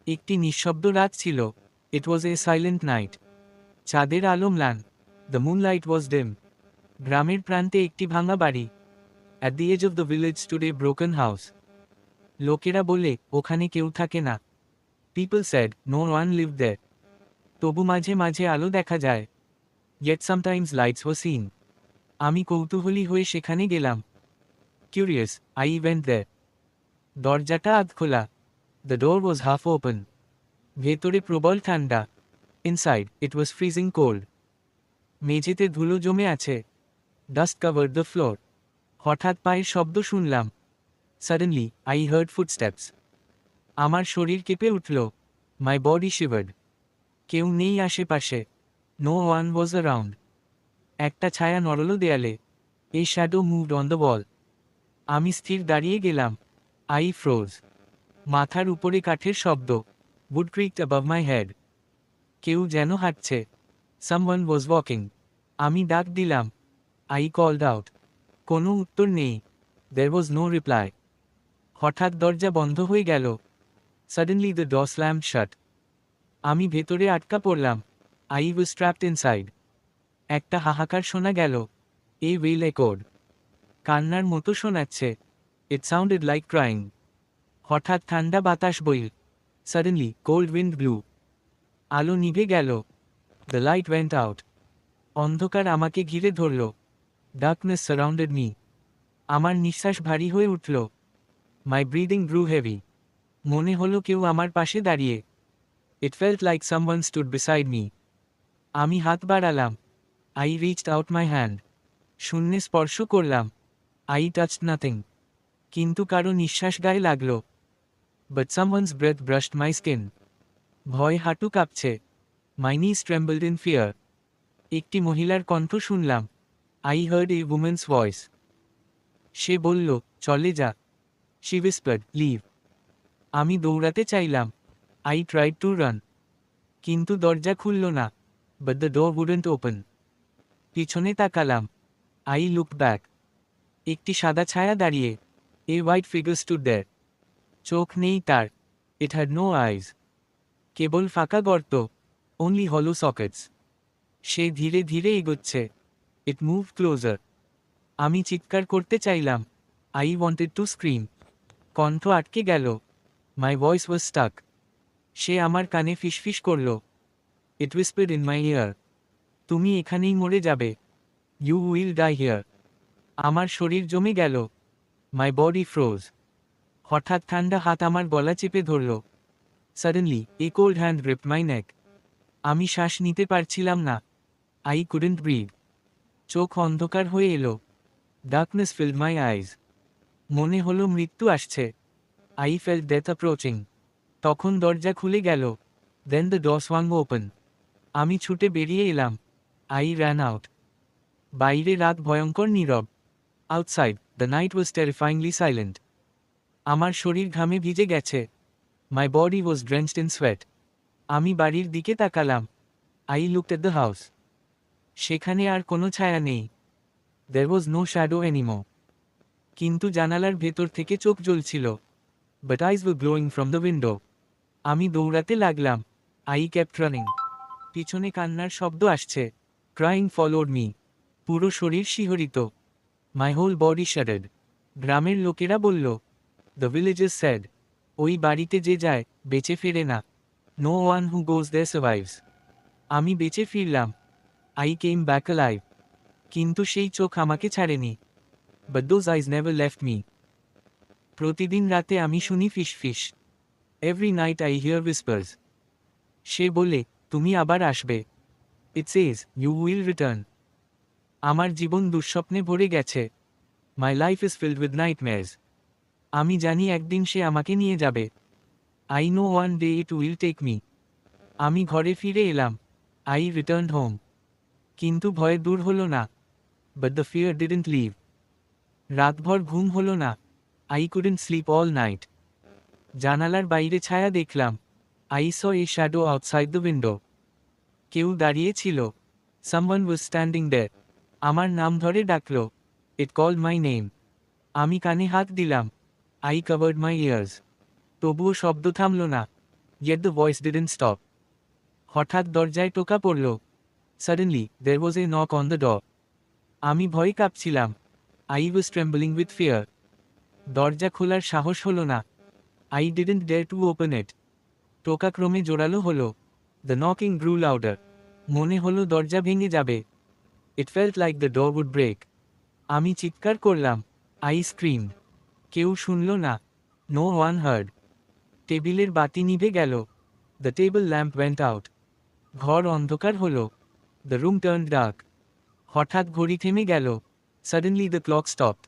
একটি নিঃশব্দ রাত ছিল। ইট ওয়াজ এ সাইলেন্ট নাইট। চাঁদের আলো ম্লান। দ্য মুনলাইট ওয়াজ ডিম। গ্রামের প্রান্তে একটি ভাঙা বাড়ি। At the edge of the village stood a broken house. লোকেরা বলে, ওখানে কেউ থাকে না। People said, no one live there. তবু মাঝে মাঝে আলো দেখা যায়। Yet sometimes lights were seen. আমি কৌতূহলী হয়ে সেখানে গেলাম। Curious, I went there. দরজাটা আধ খোলা। The door was half open. ভেতরে প্রবল ঠান্ডা। Inside it was freezing cold. মেঝেতে ধুলো জমে আছে। Dust covered the floor. হঠাৎ পায়ের শব্দ শুনলাম। Suddenly I heard footsteps. আমার শরীর কেঁপে উঠল। My body shivered. কেউ নেই আশেপাশে। No one was around. একটা ছায়া নড়ল দেয়ালে। A shadow moved on the wall. আমি স্থির দাঁড়িয়ে গেলাম। I froze. মাথার উপরে কাঠের শব্দ। Wood creaked above my head. কেউ যেন হাঁটছে। Someone was walking. আমি ডাক দিলাম। I called out. কোনো উত্তর নেই। There was no reply. হঠাৎ দরজা বন্ধ হয়ে গেল। সাডেনলি দ্য ডোর স্ল্যামড শাট। আমি ভেতরে আটকা পড়লাম। I was trapped inside. একটা হাহাকার শোনা গেল। এ উইল একোড। কান্নার মতো শোনাচ্ছে। ইট সাউন্ডেড লাইক ক্রাইং। হঠাৎ ঠান্ডা বাতাস বইল। Suddenly cold wind blue. আলো নিভে গেল। The light went out. অন্ধকার আমাকে ঘিরে ধরল। Darkness surrounded me. আমার নিঃশ্বাস ভারী হয়ে উঠল। মাই ব্রিদিং গ্রু হেভি। মনে হলো কেউ আমার পাশে দাঁড়িয়ে। ইট felt like someone stood beside me. আমি হাত বাড়ালাম। I reached out my hand. শূন্যে স্পর্শ করলাম। I touched nothing. কিন্তু কারো নিঃশ্বাস গায়ে লাগল। But someone's breath brushed my skin. ভয় হাঁটু কাঁপছে। মাই নিজ ট্রেম্বলড ইন ফিয়ার। একটি মহিলার কণ্ঠ শুনলাম। I heard a women's voice. সে বলল, চলে যা। She whispered, leave. আমি দৌড়াতে চাইলাম। I tried to run. কিন্তু দরজা খুলল না। But the door wouldn't open. পিছনে তাকালাম। I look back. একটি সাদা ছায়া দাঁড়িয়ে। A white figure stood there. চোখ নেই তার। ইট হ্যাড নো আইজ। কেবল ফাঁকা গর্ত। অনলি হলো সকেটস। সে ধীরে ধীরে এগোচ্ছে। ইট মুভ ক্লোজার। আমি চিৎকার করতে চাইলাম। I wanted to scream. কণ্ঠ আটকে গেল। মাই ভয়েস ওয়াজ স্টাক। সে আমার কানে ফিসফিস করল। It whispered in my ear. তুমি এখানেই মরে যাবে। You will die here. আমার শরীর জমে গেল। My body froze. হঠাৎ ঠান্ডা হাত আমার গলা চেপে ধরল। Suddenly a cold hand gripped my neck. আমি শ্বাস নিতে পারছিলাম না। I couldn't breathe. চোখ অন্ধকার হয়ে এলো। Darkness filled my eyes. মনে হলো মৃত্যু আসছে। I felt death approaching. তখন দরজা খুলে গেল। Then the door সোয়াং open. আমি ছুটে বেরিয়ে এলাম। I ran out. বাইরে রাত ভয়ঙ্কর নীরব। Outside the night was terrifyingly silent. আমার শরীর ঘামে ভিজে গেছে। My body was drenched in sweat. আমি বাড়ির দিকে তাকালাম। I looked at the house. সেখানে আর কোনো ছায়া নেই। There was no shadow anymore. কিন্তু জানালার ভেতর থেকে চোখ জ্বলছিল। But eyes were glowing from the window. আমি দৌড়াতে লাগলাম। I kept running. পিছনে কান্নার শব্দ আসছে। Crying followed me. পুরো শরীর শিহরিত। My whole body shuddered. গ্রামের লোকেরা বলল, দ্য ভিলেজেস স্যাড। ওই বাড়িতে যে যায়, বেঁচে ফেরে না। No one who goes there survives. আমি বেঁচে ফিরলাম। I came back alive. কিন্তু সেই চোখ আমাকে ছাড়েনি। But those eyes never left me. প্রতিদিন রাতে আমি শুনি ফিসফিস। Every night I hear whispers. সে বলে, তুমি আবার আসবে। It says, you will return. আমার জীবন দুঃস্বপ্নে ভরে গেছে। My life is filled with nightmares. আমি জানি একদিন সে আমাকে নিয়ে যাবে। I know one day it will take me. আমি ঘরে ফিরে এলাম। I returned home. কিন্তু ভয় দূর হলো না। But the fear didn't leave. রাতভর ঘুম হলো না। I couldn't sleep all night. জানালার বাইরে ছায়া দেখলাম। I saw a shadow outside the window. কেউ দাঁড়িয়ে ছিল। Someone was standing there. আমার নাম ধরে ডাকল। It called my name. আমি কানে হাত দিলাম। I covered my ears. তবুও শব্দ থামল না। Yet the voice didn't stop. হঠাৎ দরজায় টোকা পড়ল। Suddenly, there was a knock on the door. আমি ভয়ে কাঁপছিলাম। I was trembling with fear. দরজা খোলার সাহস হলো না। I didn't dare to open it. টোকা ক্রমে জোরালো হলো। The knocking grew louder. মনে হলো দরজা ভেঙে যাবে। It felt like the door would break. আমি চিৎকার করলাম। I screamed. কেউ শুনল না। No one heard. টেবিলের বাতি নিভে গেল। The table lamp went out. ঘর অন্ধকার হলো। The room turned dark. হঠাৎ ঘড়ি থেমে গেল। Suddenly the clock stopped.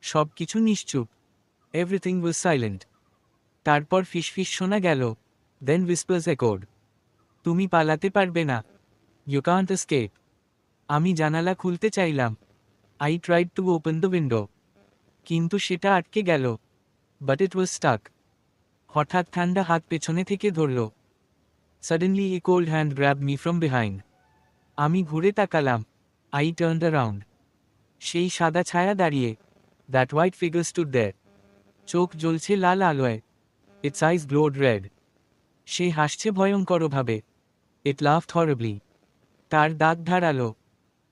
সব কিছু নিশ্চুপ। Everything was silent. তারপর ফিসফিস শোনা গেল। Then whispers echoed. তুমি পালাতে পারবে না। You can't escape. আমি জানালা খুলতে চাইলাম। I tried to open the window. কিন্তু সেটা আটকে গেল। But it was stuck. হঠাৎ ঠান্ডা হাত পেছনে থেকে ধরল। Suddenly a cold hand grabbed me from behind. আমি ঘুরে তাকালাম। I turned around. সেই সাদা ছায়া দাঁড়িয়ে। That white figure stood there. চোখ জ্বলছে লাল আলোয়। Its eyes glowed red. সে হাসছে ভয়ঙ্করভাবে। It laughed horribly. তার দাঁত ধারালো।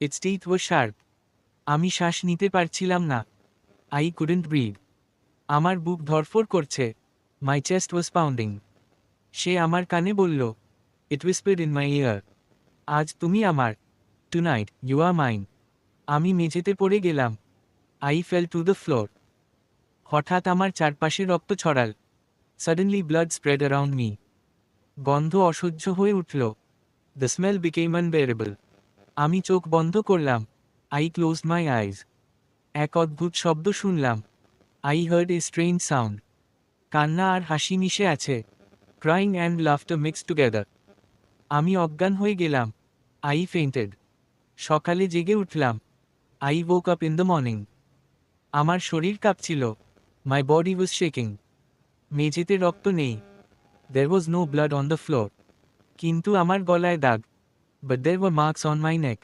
Its teeth were sharp. আমি শ্বাস নিতে পারছিলাম না। I couldn't breathe. আমার বুক ধড়ফড় করছে। My chest was pounding. সে আমার কানে বলল। It whispered in my ear. আজ তুমি আমার। Tonight, you are mine. আমি মেঝেতে পড়ে গেলাম। I fell to the floor. হঠাৎ আমার চারপাশে রক্ত ছড়াল। Suddenly blood spread around me. গন্ধ অসহ্য হয়ে উঠল। The smell became unbearable. আমি চোখ বন্ধ করলাম। I closed my eyes. এক অদ্ভুত শব্দ শুনলাম। I heard a strange sound. কান্না আর হাসি মিশে আছে। Crying and laughter mixed together. আমি অজ্ঞান হয়ে গেলাম। I fainted. সকালে জেগে উঠলাম। I woke up in the morning. আমার শরীর কাঁপছিল। My body was shaking. মেঝেতে রক্ত নেই। There was no blood on the floor. কিন্তু আমার গলায় দাগ। But there were marks on my neck.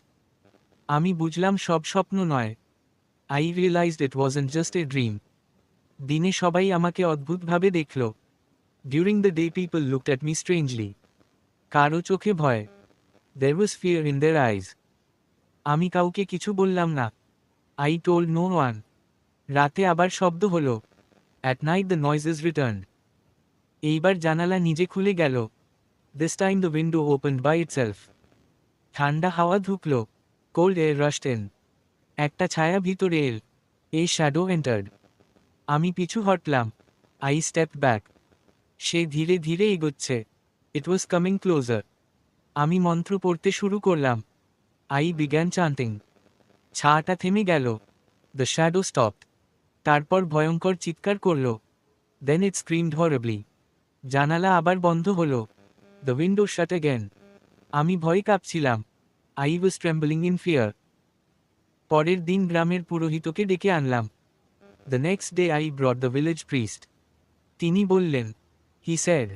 আমি বুঝলাম সব স্বপ্ন নয়। I realized it wasn't just a dream. দিনে সবাই আমাকে অদ্ভুতভাবে দেখল। During the day people looked at me strangely. কারো চোখে ভয়। There was fear in their eyes. আমি কাউকে কিছু বললাম না। I told no one. রাতে আবার শব্দ হলো। At night the noises returned. এইবার জানালা নিজে খুলে গেল। This time the window opened by itself. ঠান্ডা হাওয়া ঢুকল। Cold air rushed in. একটা ছায়া ভিতরে এল। A shadow entered. আমি পিছু হটলাম। I stepped back. সে ধীরে ধীরে এগোচ্ছে। It was coming closer. আমি মন্ত্র পড়তে শুরু করলাম। I began chanting. ছায়াটা থেমে গেল। The shadow stopped. তারপর ভয়ঙ্কর চিৎকার করল। Then it screamed horribly. জানালা আবার বন্ধ হলো। The window shut again. আমি ভয়ে কাঁপছিলাম। I was trembling in fear. পরের দিন গ্রামের পুরোহিতকে ডেকে আনলাম। The next day I brought the village priest. তিনি বললেন, He said,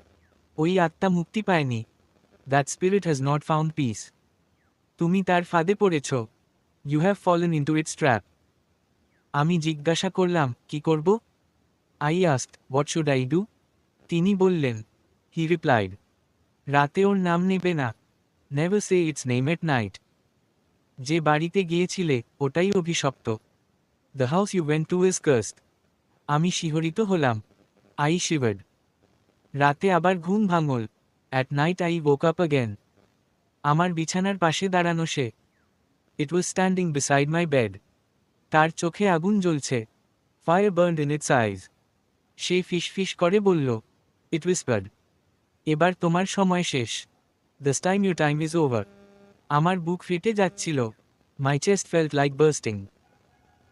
ওই আত্মা মুক্তি পায়নি. That spirit has not found peace. তুমি তার ফাঁদে পড়েছ. You have fallen into its trap. আমি জিজ্ঞাসা করলাম, কি করব? I asked, what should I do? তিনি বললেন, He replied, রাতে ওর নাম নেবে না. Never say its name at night. যে বাড়িতে গিয়েছিলে ওটাই অভিশপ্ত. The house you went to is cursed. আমি শিহরিত হলাম. I shivered. রাতে আবার ঘুম ভাঙল. At night I woke up again. আমার বিছানার পাশে দাঁড়ানো সে। It was standing beside my bed. তার চোখে আগুন জ্বলছে। Fire burned in its eyes. সে ফিসফিস করে বলল, It whispered, এবার তোমার সময় শেষ. This time your time is over. আমার বুক ফেটে যাচ্ছিল। My chest felt like bursting.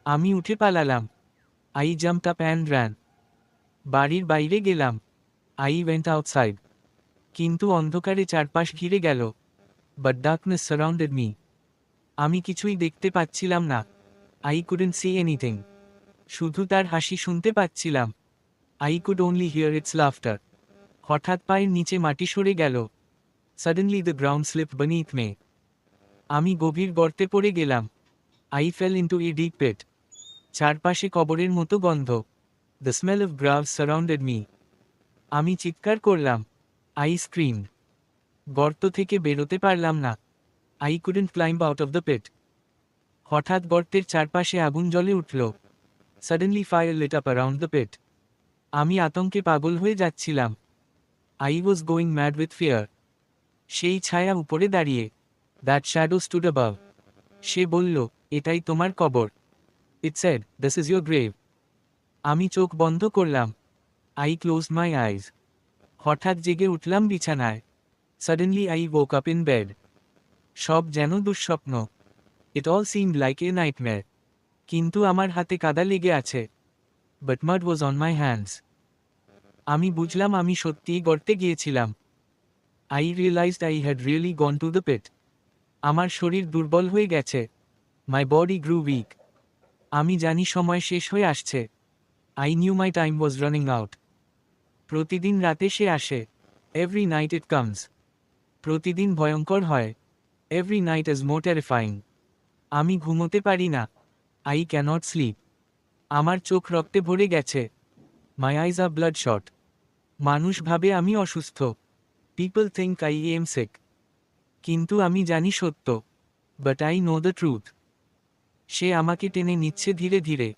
আমি উঠে পালালাম। I jumped up and ran. বাড়ির বাইরে গেলাম। I went outside. কিন্তু অন্ধকারে চারপাশ ঘিরে গেল। But darkness surrounded me. আমি কিছুই দেখতে পাচ্ছিলাম না। I couldn't see anything. শুধু তার হাসি শুনতে পাচ্ছিলাম। I could only hear its laughter. হঠাৎ পায়ের নিচে মাটি সরে গেল। Suddenly the ground slipped beneath me. আমি গভীর গর্তে পড়ে গেলাম। I fell into a deep pit. চারপাশে কবরের মতো গন্ধ। The smell of graves surrounded me. আমি চিৎকার করলাম। I screamed. গর্ত থেকে বেরোতে পারলাম না। I couldn't climb out of the pit. হঠাৎ গর্তের চারপাশে আগুন জ্বলে উঠল। Suddenly fire lit up around the pit. আমি আতঙ্কে পাগল হয়ে যাচ্ছিলাম। I was going mad with fear. সেই ছায়া উপরে দাঁড়িয়ে। That shadow stood above. সে বলল, এটাই তোমার কবর। It said, this is your grave. আমি চোখ বন্ধ করলাম। I closed my eyes. হঠাৎ জেগে উঠলাম বিছানায়। Suddenly I woke up in bed. সব যেন দুঃস্বপ্ন। It all seemed like a nightmare. কিন্তু আমার হাতে কাদা লেগে আছে। But mud was on my hands. আমি বুঝলাম আমি সত্যিই গর্তে গিয়েছিলাম। I realized I had really gone to the pit. আমার শরীর দুর্বল হয়ে গেছে। My body grew weak. আমি জানি সময় শেষ হয়ে আসছে। I knew my time was running out. প্রতিদিন রাতে সে আসে। Every night it comes. প্রতিদিন ভয়ঙ্কর হয়। Every night is more terrifying. আমি ঘুমোতে পারি না। I cannot sleep. আমার চোখ রক্তে ভরে গেছে। My eyes are bloodshot. মানুষ ভাবে আমি অসুস্থ। People think I am sick. কিন্তু আমি জানি সত্য। But I know the truth. সে আমাকে টেনে নিচ্ছে ধীরে ধীরে।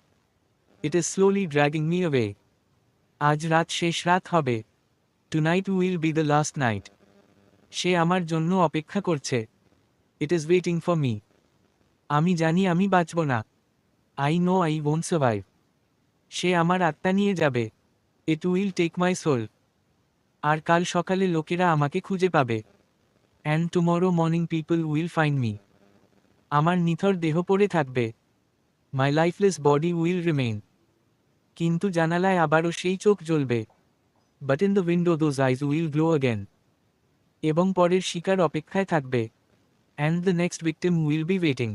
It is slowly dragging me away. আজ রাত শেষ রাত হবে। Tonight will be the last night. সে আমার জন্য অপেক্ষা করছে। It is waiting for me. আমি জানি আমি বাঁচব না। I know I won't survive. সে আমার আত্মা নিয়ে যাবে। It will take my soul. আর কাল সকালে লোকেরা আমাকে খুঁজে পাবে। And tomorrow morning people will find me. আমার নিথর দেহ পড়ে থাকবে। My lifeless body will remain. কিন্তু জানালায় আবারও সেই চোখ জ্বলবে। But in the window those eyes will glow again. এবং পরের শিকার অপেক্ষায় থাকবে। And the next victim will be waiting.